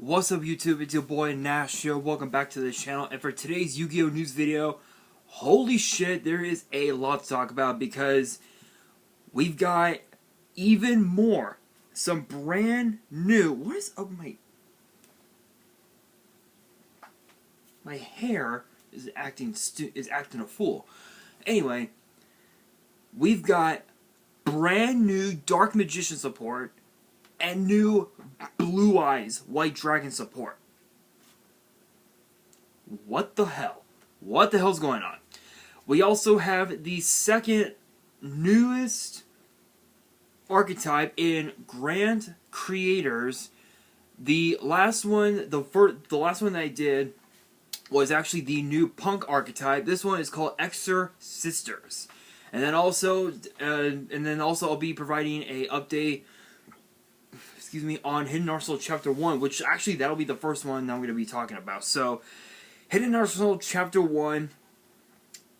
What's up YouTube, it's your boy Nash here, welcome back to the channel, and for today's Yu-Gi-Oh news video, holy shit, there is a lot to talk about because we've got even more, some brand new, what is up my hair is acting a fool. Anyway, we've got brand new Dark Magician support and new Blue Eyes White Dragon support. What the hell? What the hell's going on? We also have the second newest archetype in Grand Creators. The last one, the last one that I did was actually the new Punk archetype. This one is called Exorsisters. And then also I'll be providing a update on Hidden Arsenal Chapter 1, which actually that'll be the first one that I'm going to be talking about. So, Hidden Arsenal Chapter 1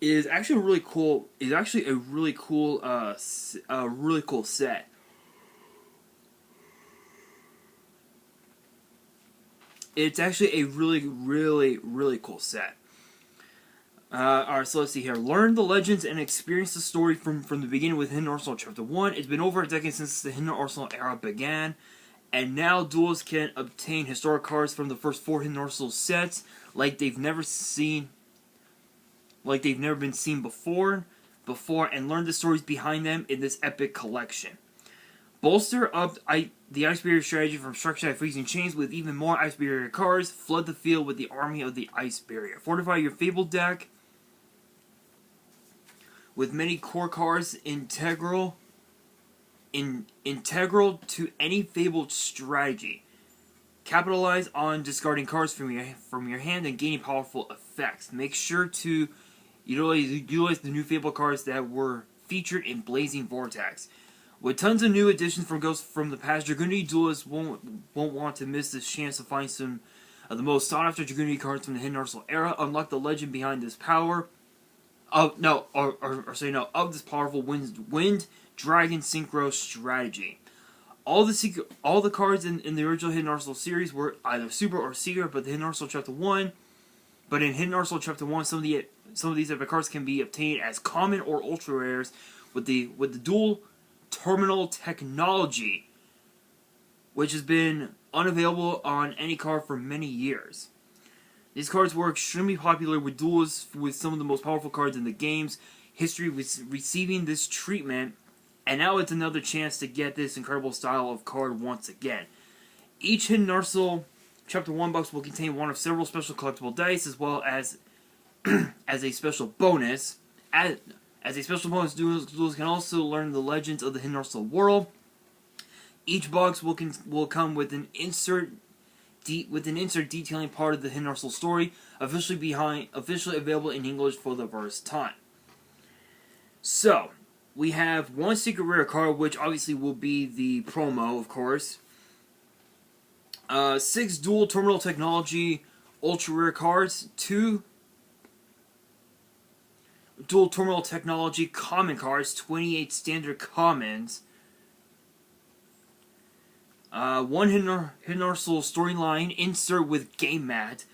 is actually a really cool set. It's actually a really cool set. Alright, so let's see here. Learn the legends and experience the story from the beginning with Hidden Arsenal Chapter 1. It's been over a decade since the Hidden Arsenal era began, and now duelists can obtain historic cards from the first 4 Hidden Arsenal sets like they've never been seen before, and learn the stories behind them in this epic collection. Bolster up the Ice Barrier strategy from Structure Freezing Chains with even more Ice Barrier cards. Flood the field with the army of the Ice Barrier. Fortify your Fable deck with many core cards integral to any Fabled strategy. Capitalize on discarding cards from your hand and gaining powerful effects. Make sure to utilize the new Fable cards that were featured in Blazing Vortex. With tons of new additions from Ghosts from the past, Dragoonity duelists won't want to miss this chance to find some of the most sought-after Dragoonity cards from the Hidden Arsenal era. Unlock the legend behind this power. Of this powerful Wind Dragon Synchro strategy. All the cards in the original Hidden Arsenal series were either Super or Secret, but in Hidden Arsenal Chapter 1, some of these epic cards can be obtained as common or ultra rares with the dual terminal technology, which has been unavailable on any card for many years. These cards were extremely popular with duelists, with some of the most powerful cards in the game's history receiving this treatment, and now it's another chance to get this incredible style of card once again. Each Hidden Arsenal Chapter 1 box will contain one of several special collectible dice, as well as as a special bonus. As a special bonus, duelists can also learn the legends of the Hidden Arsenal world. Each box will come with an insert detailing part of the Hidden Arsenal story, officially available in English for the first time. So, we have one secret rare card, which obviously will be the promo, of course. 6 dual terminal technology ultra rare cards, 2 dual terminal technology common cards, 28 standard commons, 1 Hidden Arsenal storyline insert with game mat,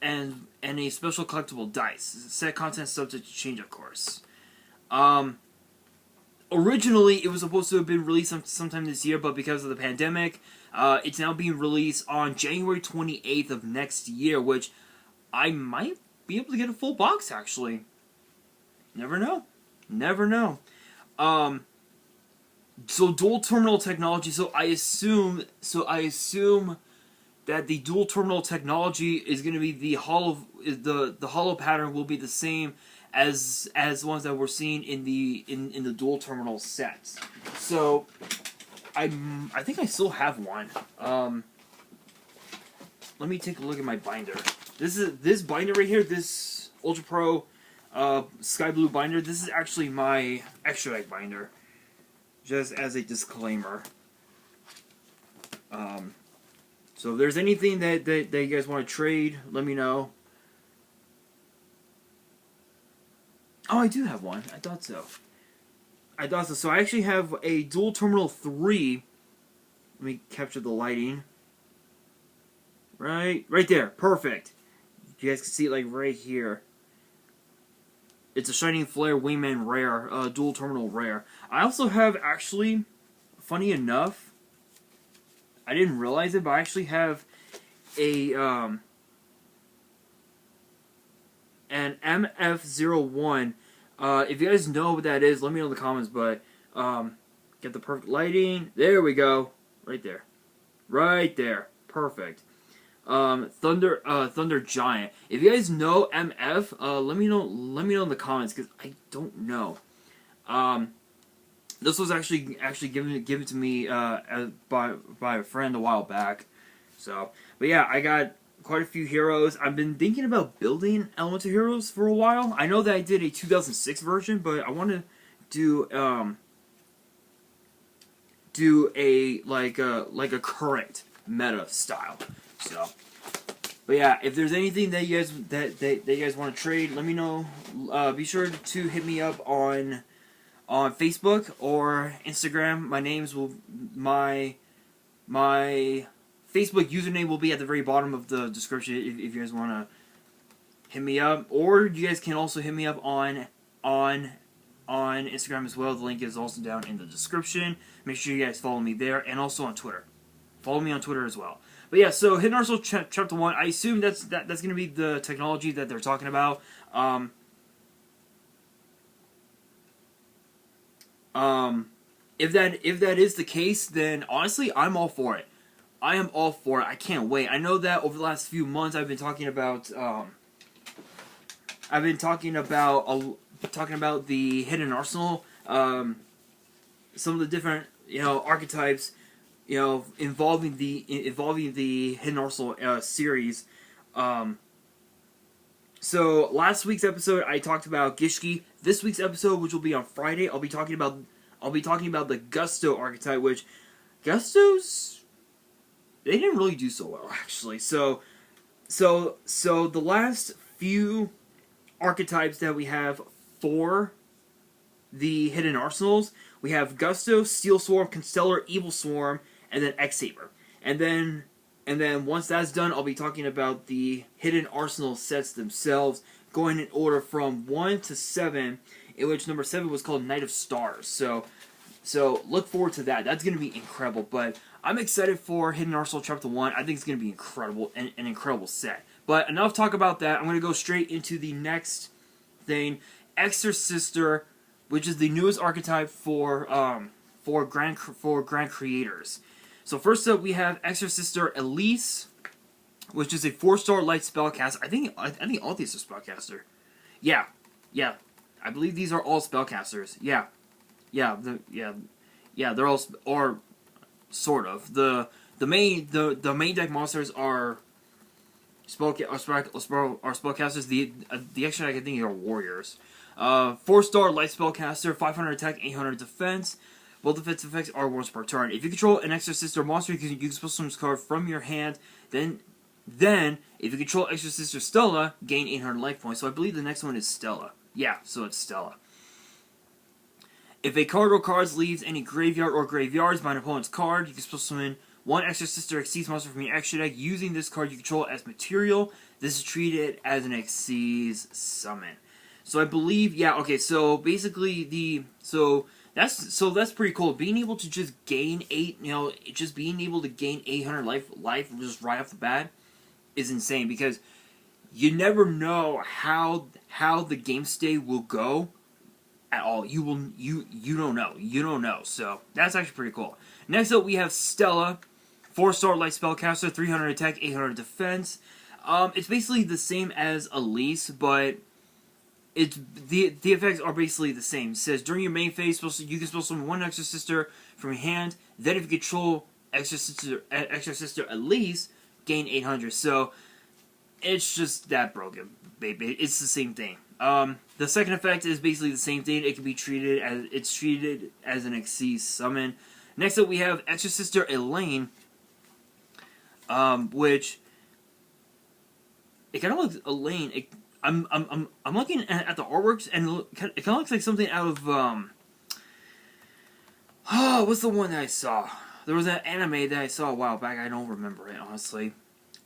and a special collectible dice. Set content subject to change, of course. Originally, it was supposed to have been released sometime this year, but because of the pandemic, it's now being released on January 28th of next year, which I might be able to get a full box, actually. Never know. Never know. So dual terminal technology. So I assume that the dual terminal technology is going to be the hollow pattern will be the same as ones that we're seeing in the dual terminal sets. So I think I still have one. Let me take a look at my binder. This binder right here. This Ultra Pro Sky Blue binder. This is actually my extra deck binder. Just as a disclaimer. So if there's anything that you guys want to trade, let me know. Oh, I do have one. I thought so. So I actually have a dual terminal 3. Let me capture the lighting. Right there. Perfect. You guys can see it like right here. It's a Shining Flare Wingman rare, dual terminal rare. I also have actually, funny enough, I didn't realize it, but I actually have a an MF01. If you guys know what that is, let me know in the comments. But get the perfect lighting. There we go. Right there. Right there. Perfect. Thunder Giant. If you guys know MF, let me know in the comments because I don't know. This was actually given to me by a friend a while back. So, but yeah, I got quite a few heroes. I've been thinking about building Elemental Heroes for a while. I know that I did a 2006 version, but I want to do a like a current meta style. So, but yeah, if there's anything that you guys want to trade, let me know. Be sure to hit me up on Facebook or Instagram. My Facebook username will be at the very bottom of the description if you guys want to hit me up, or you guys can also hit me up on Instagram as well. The link is also down in the description. Make sure you guys follow me there, and also on Twitter. Follow me on Twitter as well. But yeah, so Hidden Arsenal Chapter 1, I assume that's going to be the technology that they're talking about. If that is the case, then honestly, I'm all for it. I am all for it. I can't wait. I know that over the last few months, I've been talking about the Hidden Arsenal, some of the different archetypes, involving the Hidden Arsenal series. So last week's episode, I talked about Gishki. This week's episode, which will be on Friday, I'll be talking about the Gusto archetype, which Gustos, they didn't really do so well, actually. So the last few archetypes that we have for the Hidden Arsenals, we have Gusto, Steel Swarm, Constellar, Evil Swarm, and then X-Saber. And then once that's done, I'll be talking about the Hidden Arsenal sets themselves, going in order from 1 to 7, in which number 7 was called Knight of Stars. So look forward to that. That's going to be incredible. But I'm excited for Hidden Arsenal Chapter 1. I think it's going to be incredible, an incredible set. But enough talk about that. I'm going to go straight into the next thing. Exorsister, which is the newest archetype for Grand Creators. So first up, we have Exorsister Elise, which is a 4-star light spellcaster. I think all these are spellcaster. Yeah. I believe these are all spellcasters. Yeah. They're all, or sort of. The main deck monsters are spellcasters. The extra deck I think are warriors. 4-star light spellcaster, 500 attack, 800 defense. Both defensive effects are once per turn. If you control an Exorcist or monster, you can spell some card from your hand. Then if you control Exorcist or Stella, gain 800 life points. So I believe the next one is Stella. Yeah, so it's Stella. If a card or cards leaves any graveyard or graveyards by an opponent's card, you can spell summon one Exorcist or Xyz monster from your extra deck using this card you control as material. This is treated as an Xyz summon. So I believe, yeah, okay, so basically that's pretty cool. Being able to just gain being able to gain 800 life just right off the bat is insane, because you never know how the game state will go at all. You don't know. So that's actually pretty cool. Next up, we have Stella, 4-star light spellcaster, 300 attack, 800 defense. It's basically the same as Elise, but it's the effects are basically the same. It says during your main phase, you can spell summon one Exorcister from your hand. Then if you control Exorcister Elise, gain 800. So it's just that broken, baby. It's the same thing. The second effect is basically the same thing. It can be treated as an Xyz summon. Next up, we have Exorcister Elaine, which it kind of looks Elaine. I'm looking at the artworks, and it kind of looks like something out of what's the one that I saw? There was an anime that I saw a while back. I don't remember it, honestly.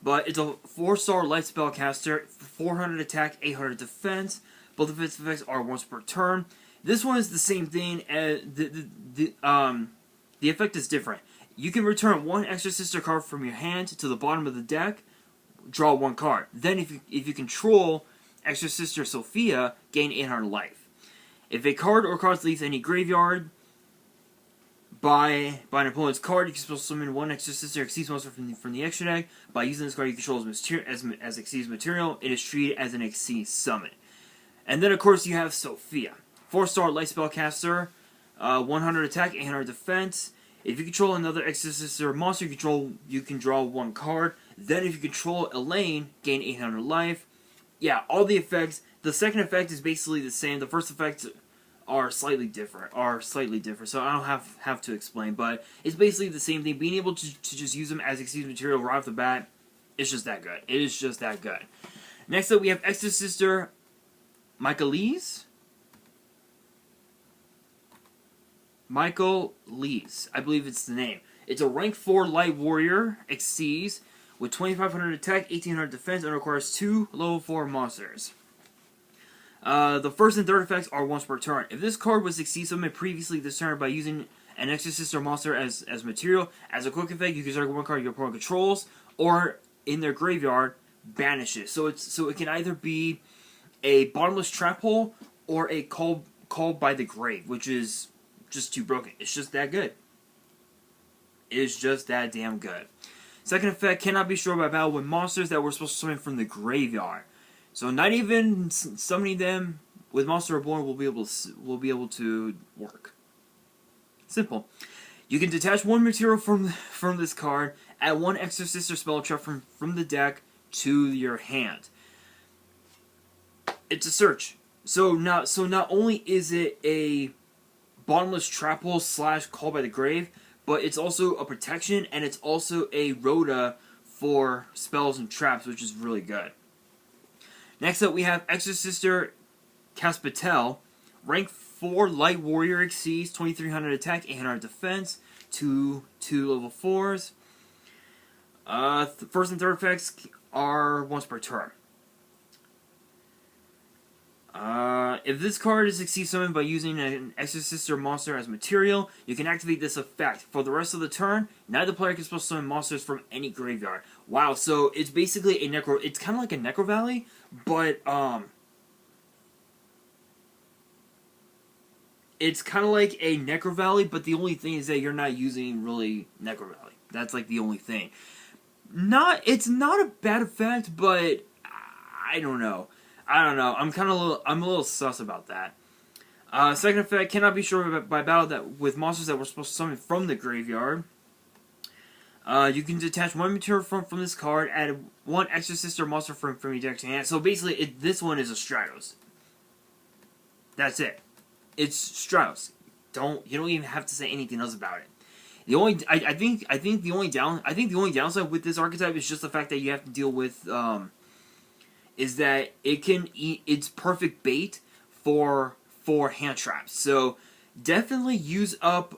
But it's a 4-star light spellcaster, 400 attack, 800 defense. Both of its effects are once per turn. This one is the same thing as the effect is different. You can return one Exorcister card from your hand to the bottom of the deck, draw one card. Then if you control Exorsister Sophia, gain 800 life. If a card or cards leaves any graveyard by an opponent's card, you can still summon one Exorcister Exceeds monster from the extra deck. By using this card you control as Exceeds material, it is treated as an Exceeds summon. And then of course you have Sophia. 4-star light spellcaster, 100 attack, 800 defense. If you control another Exorcister monster you can draw one card. Then if you control Elaine, gain 800 life. Yeah, all the effects. The second effect is basically the same. The first effects are slightly different. So I don't have to explain, but it's basically the same thing. Being able to just use them as Exceeds material right off the bat, it's just that good. It is just that good. Next up, we have Exorcister Michaelise. Michael Lees, I believe it's the name. It's a rank 4 light warrior, Exceeds, with 2500 attack, 1800 defense, and requires 2 level 4 monsters. The first and third effects are once per turn. If this card was Exceeds summoned previously this turn by using an Exorcister monster as material, as a quick effect, you can target one card your opponent controls, or in their graveyard, banish it. So it can either be a bottomless trap hole or a call by the grave, which is just too broken. It's just that good. It is just that damn good. Second effect, cannot be destroyed by battle with monsters that were supposed to summon from the graveyard. So not even summoning them with Monster Reborn will be able to work. Simple. You can detach one material from this card, add one Exorcist or spell trap from the deck to your hand. It's a search. So not only is it a bottomless trap hole / call by the grave, but it's also a protection, and it's also a Rhoda for spells and traps, which is really good. Next up, we have Exorcister Caspitel, rank 4 light warrior, Exceeds, 2300 attack, 800 defense, 2 level 4s. First and third effects are once per turn. If this card is Exceeds summoned by using an Exorcister monster as material, you can activate this effect. For the rest of the turn, neither player can spell summon monsters from any graveyard. Wow, so it's basically it's kind of like a Necro Valley, but, it's kind of like a Necro Valley, but the only thing is that you're not using really Necro Valley. That's like the only thing. It's not a bad effect, but I don't know. I'm a little sus about that. Second effect, cannot be destroyed by battle with monsters that were supposed to summon from the graveyard. You can detach one material from this card, add one Exorcist or monster from your deck to hand. So basically, this one is a Stratos. That's it. It's Stratos. You don't even have to say anything else about it. I think the only downside with this archetype is just the fact that you have to deal with is that it's perfect bait for hand traps. So definitely use up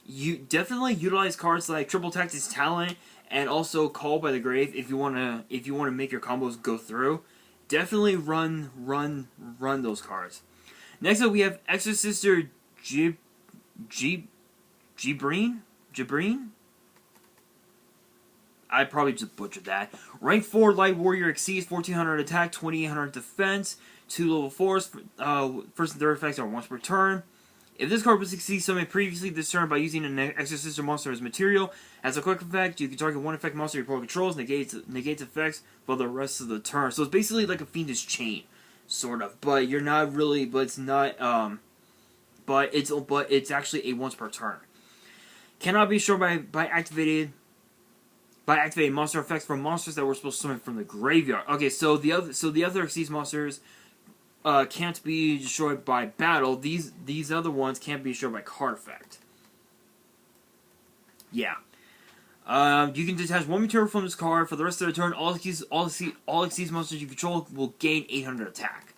you definitely utilize cards like Triple Tactics Talent and also Call by the Grave if you wanna make your combos go through. Definitely run those cards. Next up we have Exorcister Jibreen? I probably just butchered that. Rank 4 Light Warrior, Exceeds, 1400 attack, 2800 defense, 2 level 4s. First and third effects are once per turn. If this card was Exceeds summoned previously this turn by using an Exorcist monster as material, as a quick effect, you can target one effect monster your opponent controls, negates effects for the rest of the turn. So it's basically like a Fiendish Chain, sort of. But you're not really, but it's not, but it's actually a once per turn. Cannot be destroyed by activating monster effects from monsters that were supposed to summon from the graveyard. Okay, so the other Exceeds monsters can't be destroyed by battle. These other ones can't be destroyed by card effect. Yeah. You can detach one material from this card for the rest of the turn. All Exceeds monsters you control will gain 800 attack.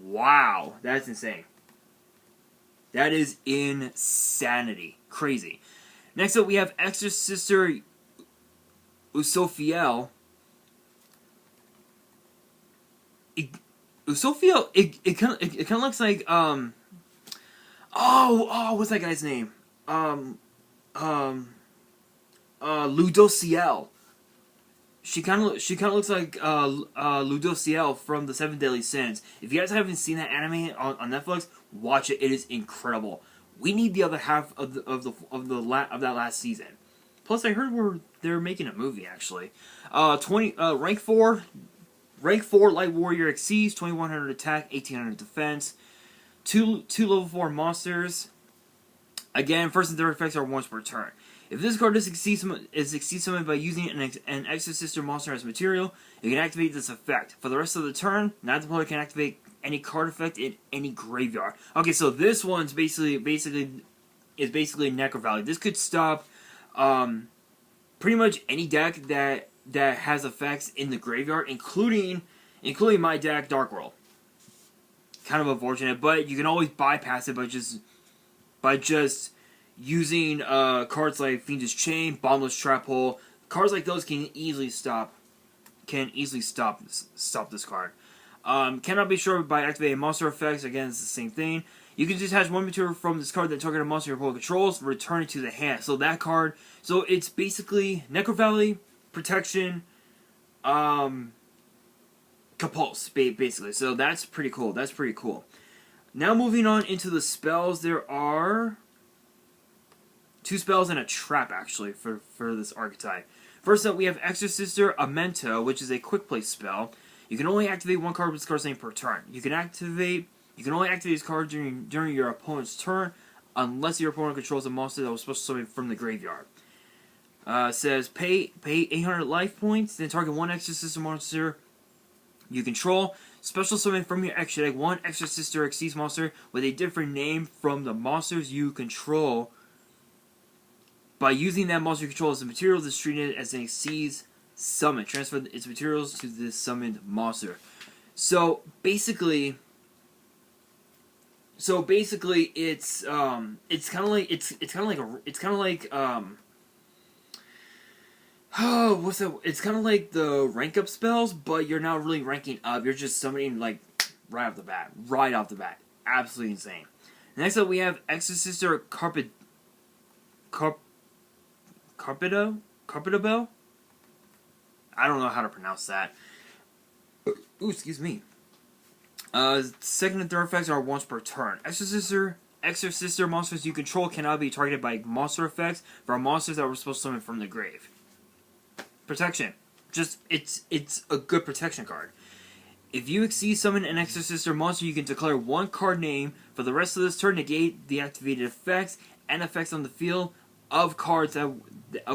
Wow, that's insane. That is insanity. Crazy. Next up, we have Exorcister Usofiel. Usofiel. It kind of looks like what's that guy's name? Ludociel. She kind of looks like Ludociel from the Seven Deadly Sins. If you guys haven't seen that anime on Netflix, watch it. It is incredible. We need the other half of that last season. Plus, I heard they're making a movie actually. Rank 4 Light Warrior exceeds 2100 attack, 1800 defense. Two level 4 monsters. Again, first and third effects are once per turn. If this card is succeed summoned by using an Exorcister monster as material, you can activate this effect. For the rest of the turn, neither player can activate any card effect in any graveyard. Okay, so this one's basically Necro Valley. This could stop pretty much any deck that has effects in the graveyard, including my deck, Dark World. Kind of unfortunate, but you can always bypass it by just using cards like Fiendish Chain, Bottomless Trap Hole. Cards like those can easily stop this card. Cannot be destroyed by activating monster effects. Again, it's the same thing. You can detach one material from this card that target a monster your opponent controls, return it to the hand. So that card, so it's basically Necro Valley, Protection, Compulse, basically. So that's pretty cool. That's pretty cool. Now moving on into the spells, there are 2 spells and a trap actually for this archetype. First up, we have Exorsister Amento, which is a quick play spell. You can only activate one card with this card's name per turn. You can only activate this card during your opponent's turn, unless your opponent controls a monster that was supposed to summon from the graveyard. Says pay 800 life points, then target one Exorcister monster you control. Special summon from your extra deck one Exorcister Xyz monster with a different name from the monsters you control. By using that monster you control as a material, is treated as an Xyz summon. Transfer its materials to this summoned monster. So basically, it's kind of like oh, what's that? It's kind of like the rank up spells, but you're not really ranking up. You're just summoning like right off the bat. Absolutely insane. Next up, we have Exorcister Carpidobel? I don't know how to pronounce that. Ooh, excuse me. Second and third effects are once per turn. Exorcister monsters you control cannot be targeted by monster effects for monsters that were supposed to summon from the grave. Protection. It's a good protection card. If you Xyz summon an Exorcister monster, you can declare one card name for the rest of this turn, negate the activated effects and effects on the field of cards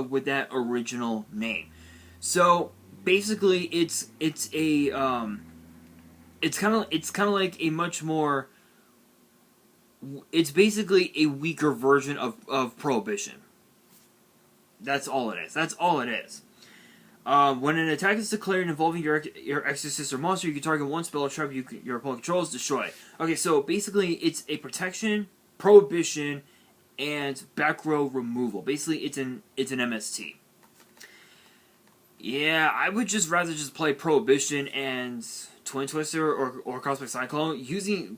with that original name. So basically, it's kind of like a much more. It's basically a weaker version of Prohibition. That's all it is. When an attack is declared involving your Exorcister monster, you can target one spell or trap your opponent controls, destroy. Okay, so basically it's a protection, prohibition, and back row removal. Basically, it's an MST. Yeah, I would just rather just play Prohibition and Twin Twister or Cosmic Cyclone.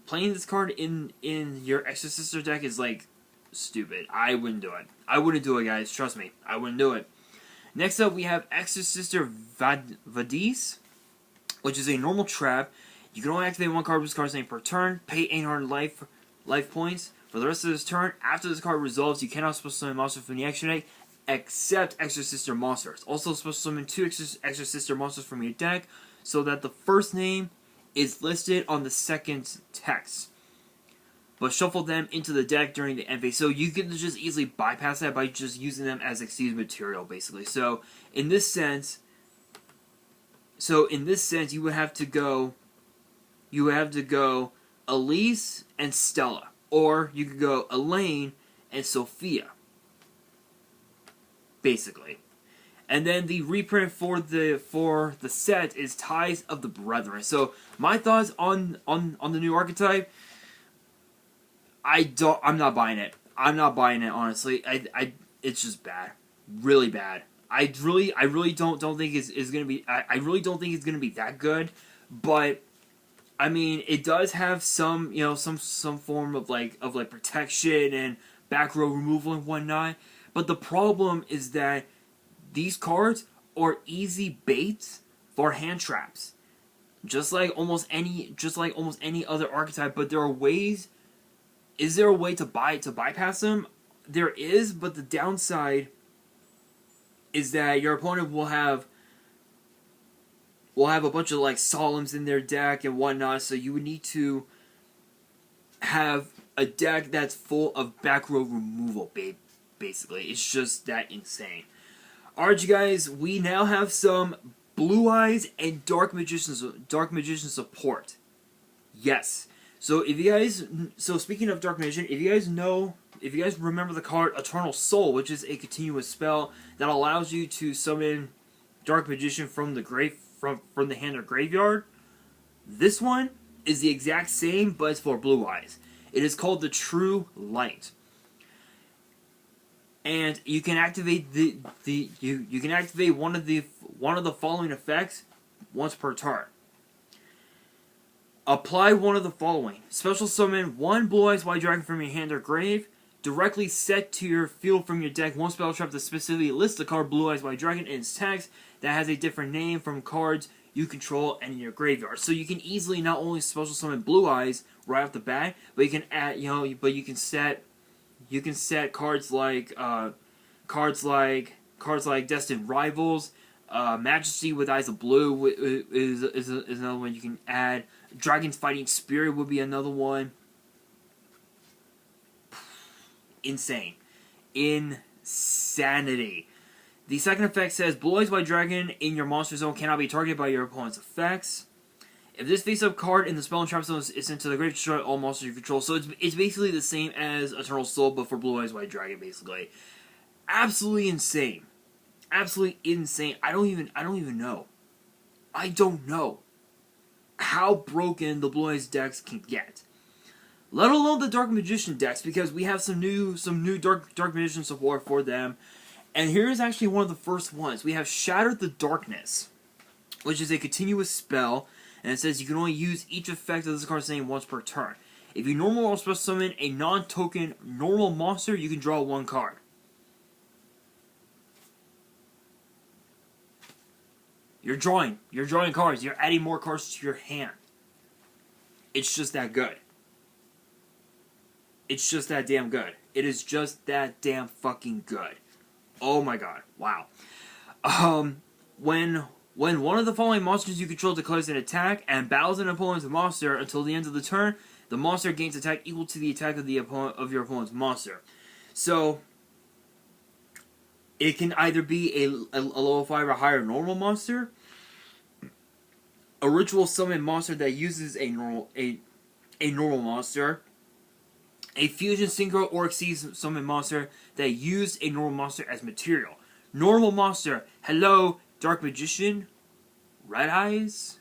Playing this card in your Exorcister deck is like stupid. I wouldn't do it, guys. Trust me, I wouldn't do it. Next up, we have Exorcister Vadis, which is a normal trap. You can only activate one card with this card's name per turn. Pay 800 life points. For the rest of this turn, after this card resolves, you cannot special summon monsters from the extra deck, except Exorcister monsters. Also, special summon 2 Exorcister monsters from your deck, so that the first name is listed on the second text. But shuffle them into the deck during the end phase. So you can just easily bypass that by just using them as Xyz material, basically. So in this sense, you would have to go Elise and Stella, or you could go Elaine and Sophia, basically. And then the reprint for the set is Ties of the Brethren. So my thoughts on the new archetype. I'm not buying it. Honestly. It's just bad. Really bad. I really don't think is gonna be. I really don't think it's gonna be that good, but I mean, it does have some, you know, some form of like protection and back row removal and whatnot. But the problem is that these cards are easy baits for hand traps, just like almost any other archetype. But there are ways. Is there a way to bypass them? There is, but the downside is that your opponent will have a bunch of like solemns in their deck and whatnot, so you would need to have a deck that's full of back row removal, basically. It's just that insane. Alright, you guys, we now have some Blue Eyes and Dark Magician support. Yes. So speaking of Dark Magician, if you guys remember the card Eternal Soul, which is a continuous spell that allows you to summon Dark Magician from the from the hand or graveyard, this one is the exact same, but it's for Blue Eyes. It is called the True Light, and you can activate you can activate one of the following effects once per turn. Apply one of the following: special summon one Blue Eyes White Dragon from your hand or grave. Directly set to your field from your deck one spell trap that specifically lists the card Blue Eyes White Dragon in its text that has a different name from cards you control and in your graveyard. So you can easily not only special summon Blue Eyes right off the bat, but you can add, you can set cards like Destined Rivals, Majesty with Eyes of Blue is another one you can add. Dragon's Fighting Spirit would be another one. Insane. Insanity. The second effect says, Blue Eyes White Dragon in your monster zone cannot be targeted by your opponent's effects. If this face-up card in the spell and trap zone is sent to the grave, destroy all monsters you control. So it's basically the same as Eternal Soul, but for Blue Eyes White Dragon, basically. Absolutely insane. Absolutely insane. I don't even know. I don't know how broken the Blue Eyes decks can get. Let alone the Dark Magician decks, because we have some new Dark Magician support for them. And here is actually one of the first ones. We have Shatter the Darkness, which is a continuous spell, and it says you can only use each effect of this card's name once per turn. If you normal or special summon a non-token normal monster, you can draw one card. You're drawing cards. You're adding more cards to your hand. It's just that good. It's just that damn good. It is just that damn fucking good. Oh my god. Wow. When one of the following monsters you control declares an attack and battles an opponent's monster until the end of the turn, the monster gains attack equal to the attack of your opponent's monster. So it can either be a level 5 or higher normal monster, a ritual summon monster that uses a normal monster, a fusion synchro or exceed summon monster that used a normal monster as material. Normal monster, hello, Dark Magician, Red Eyes.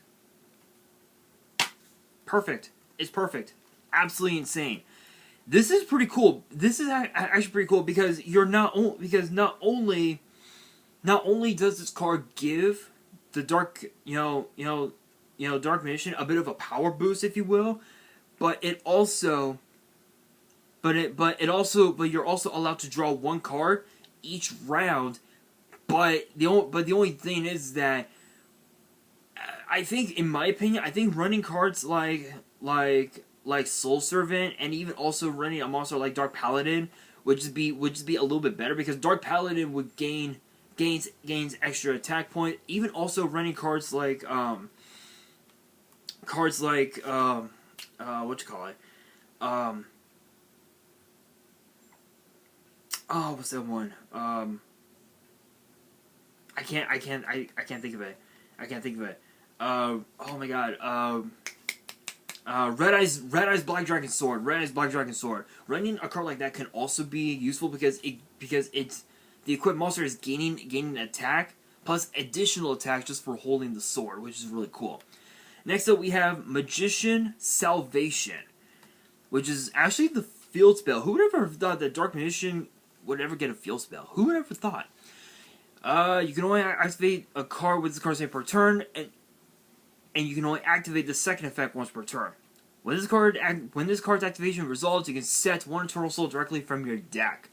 Perfect. It's perfect. Absolutely insane. This is pretty cool. This is actually pretty cool because not only does this card give the Dark Dark Magician a bit of a power boost, if you will, but you're also allowed to draw one card each round. But the only thing is that I think, in my opinion, running cards like Soul Servant and even also running a monster like Dark Paladin would just be a little bit better, because Dark Paladin would gains extra attack point. Even also running cards like what's that one? I can't think of it. Oh my god. Red Eyes Black Dragon Sword. Running a card like that can also be useful because it's the equipped monster is gaining attack plus additional attack just for holding the sword, which is really cool. Next up we have Magician Salvation, which is actually the field spell. Who would ever have thought that Dark Magician would ever get a field spell? Who would ever thought? You can only activate a card with this card's name per turn, and you can only activate the second effect once per turn. When this card's activation resolves, you can set one Eternal Soul directly from your deck.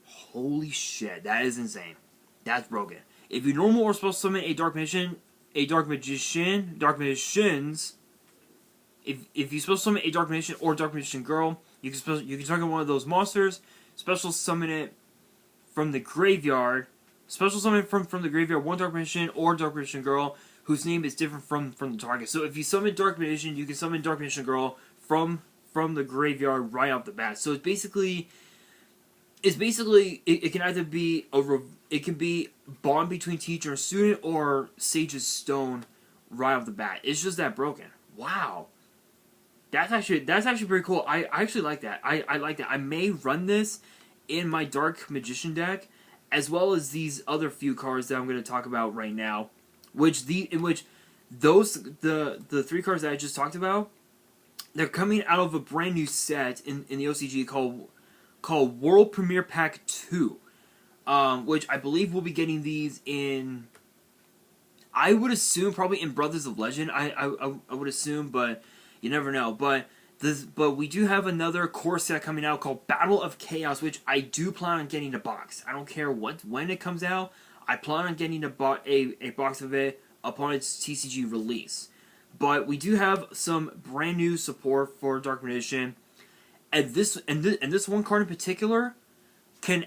Holy shit, that is insane. That's broken. If you normal or special summon a Dark Magicians, if you special summon a Dark Magician or Dark Magician Girl, you can target one of those monsters, special summon it from the graveyard, special summon from the graveyard one Dark Magician or Dark Magician Girl whose name is different from the target. So if you summon Dark Magician, you can summon Dark Magician Girl from the graveyard right off the bat. So it can either be it can be bond between teacher and student or Sage's Stone right off the bat. It's just that broken. Wow. That's actually pretty cool. I actually like that. I like that. I may run this in my Dark Magician deck, as well as these other few cards that I'm going to talk about right now. The 3 cards that I just talked about, they're coming out of a brand new set in the OCG called World Premiere Pack 2, which I believe we'll be getting these in. I would assume probably in Brothers of Legend. I would assume, but you never know. But we do have another core set coming out called Battle of Chaos, which I do plan on getting a box. I don't care when it comes out. I plan on getting a box of it upon its TCG release. But we do have some brand new support for Dark Magician, and this one card in particular is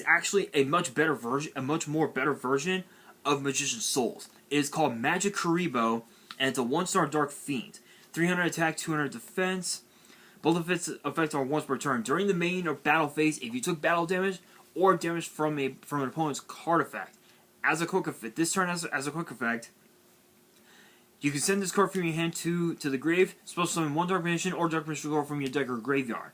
actually a much more better version of Magician's Souls. It is called Magic Karibo, and it's a 1-star Dark Fiend, 300 attack, 200 defense. Both of its effects are once per turn. During the main or battle phase, if you took battle damage or damage from an opponent's card effect, as a quick effect, this turn as a quick effect, you can send this card from your hand to the grave, special summon one Dark Magician or Dark Magician Girl from your deck or graveyard.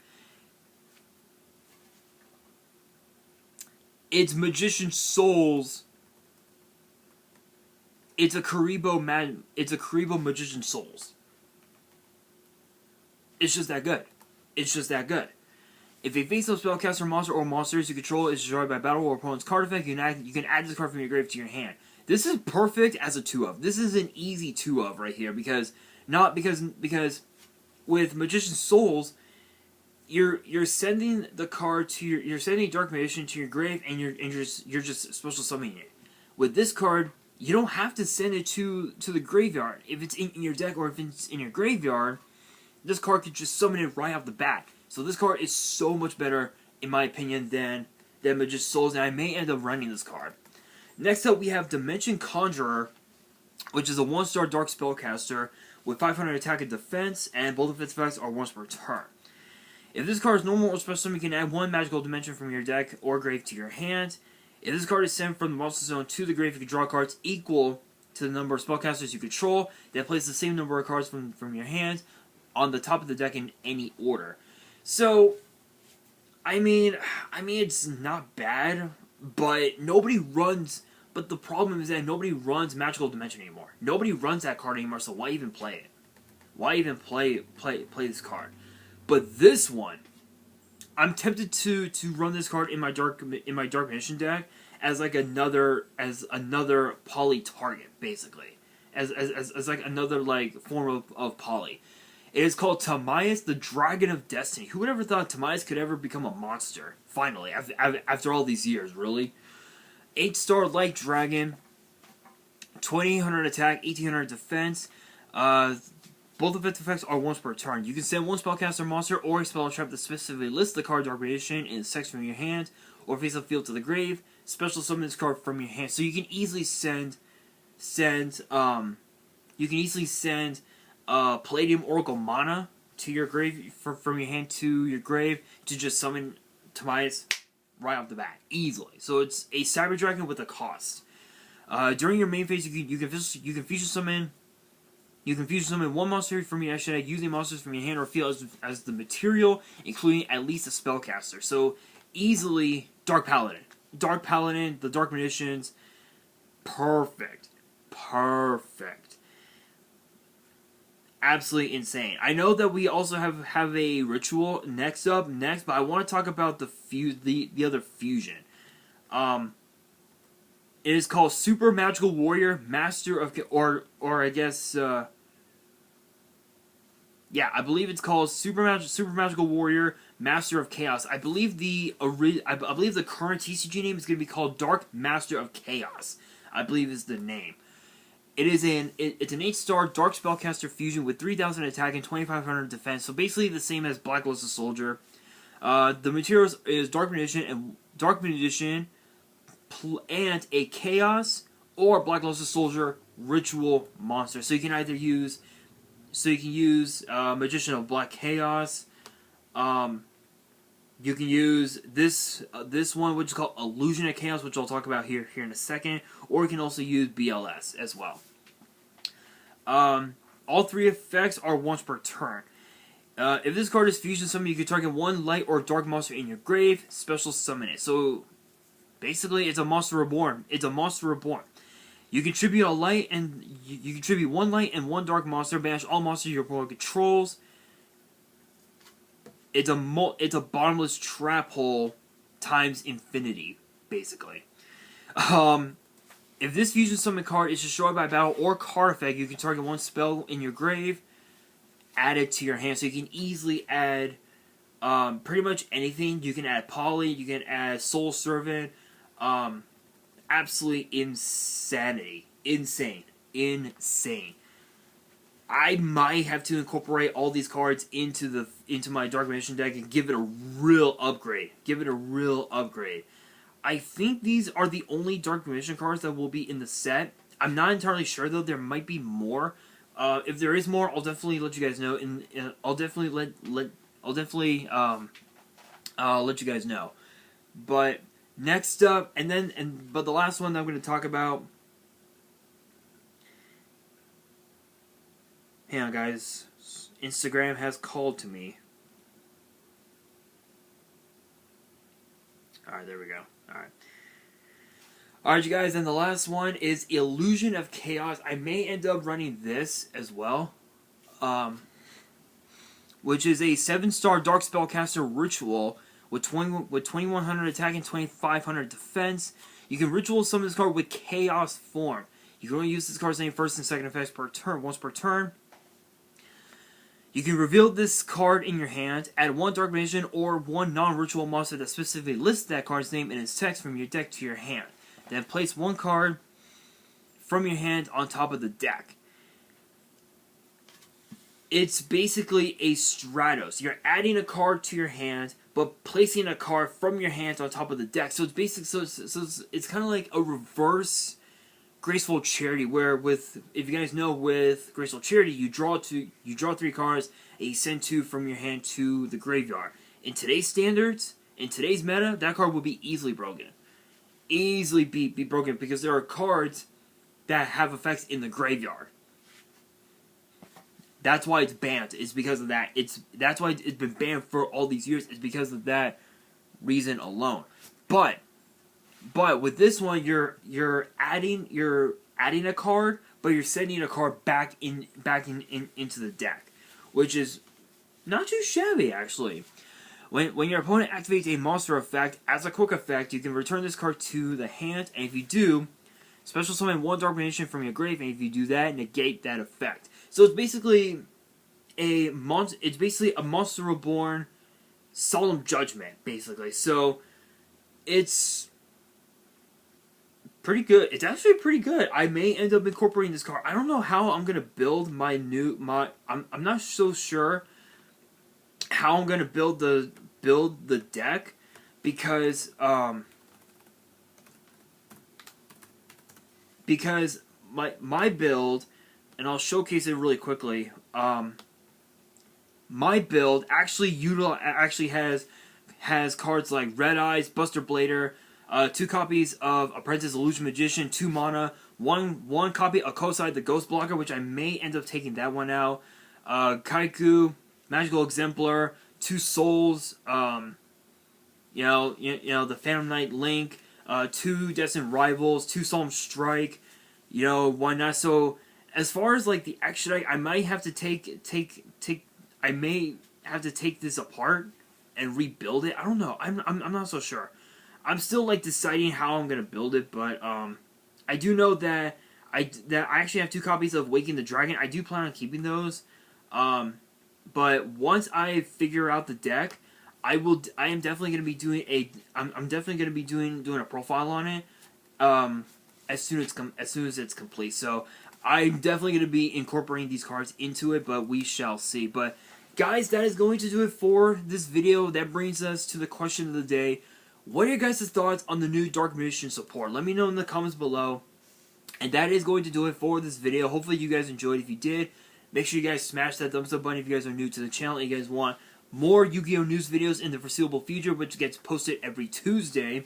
It's Magician Souls. It's a Karibo Magician Souls. It's just that good. It's just that good. If a face-up spellcaster monster or monsters you control is destroyed by battle or opponent's card effect, you can add this card from your grave to your hand. This is perfect as a 2-of. This is an easy 2-of right here because with Magician's Souls, you're sending the card to you're sending Dark Magician to your grave and you're just special summoning it. With this card, you don't have to send it to the graveyard. If it's in your deck or if it's in your graveyard, this card could just summon it right off the bat. So this card is so much better, in my opinion, than Magician's Souls, and I may end up running this card. Next up, we have Dimension Conjurer, which is a 1-star Dark Spellcaster with 500 attack and defense, and both of its effects are once per turn. If this card is normal or special, you can add one magical dimension from your deck or grave to your hand. If this card is sent from the monster zone to the grave, you can draw cards equal to the number of spellcasters you control that place the same number of cards from your hand on the top of the deck in any order. So, I mean, it's not bad, but nobody runs. But the problem is that nobody runs Magical Dimension anymore. Nobody runs that card anymore. So why even play it? Why even play this card? But this one, I'm tempted to run this card in my Dark Magician deck as like another poly target, basically, as like another like form of poly. It is called Timaeus, the Dragon of Destiny. Who would ever thought Timaeus could ever become a monster? Finally, after all these years, really. 8-star Light Dragon, 2800 attack, 1800 defense. Both of its effects are once per turn. You can send one spellcaster monster or a spell trap that specifically lists the card Dark Magician in the section from your hand or face up field to the grave. Special summon this card from your hand. So you can easily send Palladium Oracle Mana to your grave from your hand to your grave to just summon Timaeus right off the bat easily. So it's a Cyber Dragon with a cost. During your main phase, you can fusion summon one monster from your deck using monsters from your hand or field as the material, including at least a spellcaster. So easily Dark Paladin, the Dark Magicians, perfect. Absolutely insane. I know that we also have a ritual next, but I want to talk about the other fusion. It is called Super Magical Warrior, Master of... Or I guess... yeah, I believe it's called Super Magical Warrior, Master of Chaos. I believe the current TCG name is going to be called Dark Master of Chaos. I believe is the name. It's an 8-star Dark Spellcaster fusion with 3,000 attack and 2,500 defense. So basically the same as Blacklisted Soldier. The materials is Dark Munition and a Chaos or Blacklisted Soldier Ritual monster. So you can either use Magician of Black Chaos. You can use this one, which is called Illusion of Chaos, which I'll talk about here in a second. Or you can also use BLS as well. All three effects are once per turn. If this card is fusion summon, you can target one light or dark monster in your grave, special summon it. So basically, it's a monster reborn. It's a monster reborn. You contribute one light and one dark monster. Banish all monsters your opponent controls. It's a bottomless trap hole times infinity, basically. If this fusion summon card is destroyed by battle or card effect, you can target one spell in your grave, add it to your hand. So you can easily add pretty much anything. You can add Poly, you can add Soul Servant. Absolutely insanity. Insane. I might have to incorporate all these cards into my Dark Magician deck and give it a real upgrade. I think these are the only Dark Magician cards that will be in the set. I'm not entirely sure though. There might be more. If there is more, I'll definitely let you guys know. I'll definitely let you guys know. But next up, but the last one that I'm going to talk about. Hang on, guys. Instagram has called to me. Alright, there we go. Alright, you guys, and the last one is Illusion of Chaos. I may end up running this as well. Which is a 7-star Dark Spellcaster Ritual with 2,100 attack and 2,500 defense. You can Ritual summon this card with Chaos form. You can only use this card's name first and second effects per turn, once per turn. You can reveal this card in your hand, add one Dark Magician or one non-ritual monster that specifically lists that card's name in its text from your deck to your hand. Then place one card from your hand on top of the deck. It's basically a Stratos. You're adding a card to your hand, but placing a card from your hand on top of the deck. So it's basically it's kind of like a reverse Graceful Charity, where if you guys know, with Graceful Charity, you draw 3 cards, and you send 2 from your hand to the graveyard. In today's standards, in today's meta, that card will be easily broken. Easily be broken, because there are cards that have effects in the graveyard. That's why it's banned. It's because of that. That's why it's been banned for all these years. It's because of that reason alone. But with this one, you're adding a card, but you're sending a card back into the deck, which is not too shabby actually. When your opponent activates a monster effect as a quick effect, you can return this card to the hand, and if you do, special summon one Dark Magician from your grave, and if you do that, negate that effect. So it's basically a Monster Reborn Solemn Judgment, basically. So it's pretty good. It's actually pretty good. I may end up incorporating this card. I don't know how I'm gonna build I'm not so sure how I'm gonna build the deck, because my build, and I'll showcase it really quickly. My build actually has cards like Red Eyes, Buster Blader, 2 copies of Apprentice Illusion Magician, 2 mana, one copy of Kosai the Ghost Blocker, which I may end up taking that one out. Kaiku, Magical Exemplar, 2 Souls, the Phantom Knight Link, 2 Destined Rivals, 2 Solemn Strike, why not? So as far as like the extra, I might have to I may have to take this apart and rebuild it. I don't know. I'm not so sure. I'm still like deciding how I'm gonna build it, but I do know that I actually have 2 copies of Waking the Dragon. I do plan on keeping those. But once I figure out the deck, I am definitely gonna be doing I'm definitely gonna be doing a profile on it. As soon as it's complete. So I'm definitely gonna be incorporating these cards into it, but we shall see. But guys, that is going to do it for this video. That brings us to the question of the day. What are your guys' thoughts on the new Dark Magician support? Let me know in the comments below. And that is going to do it for this video. Hopefully you guys enjoyed. If you did, make sure you guys smash that thumbs up button if you guys are new to the channel and you guys want more Yu-Gi-Oh! News videos in the foreseeable future, which gets posted every Tuesday.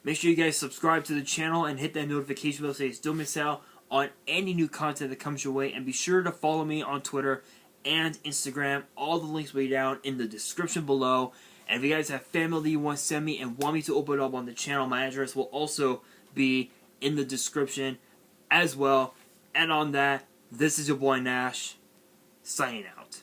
Make sure you guys subscribe to the channel and hit that notification bell so you still miss out on any new content that comes your way. And be sure to follow me on Twitter and Instagram. All the links will be down in the description below. And if you guys have family you want to send me and want me to open it up on the channel, my address will also be in the description as well. And on that, this is your boy Nash, signing out.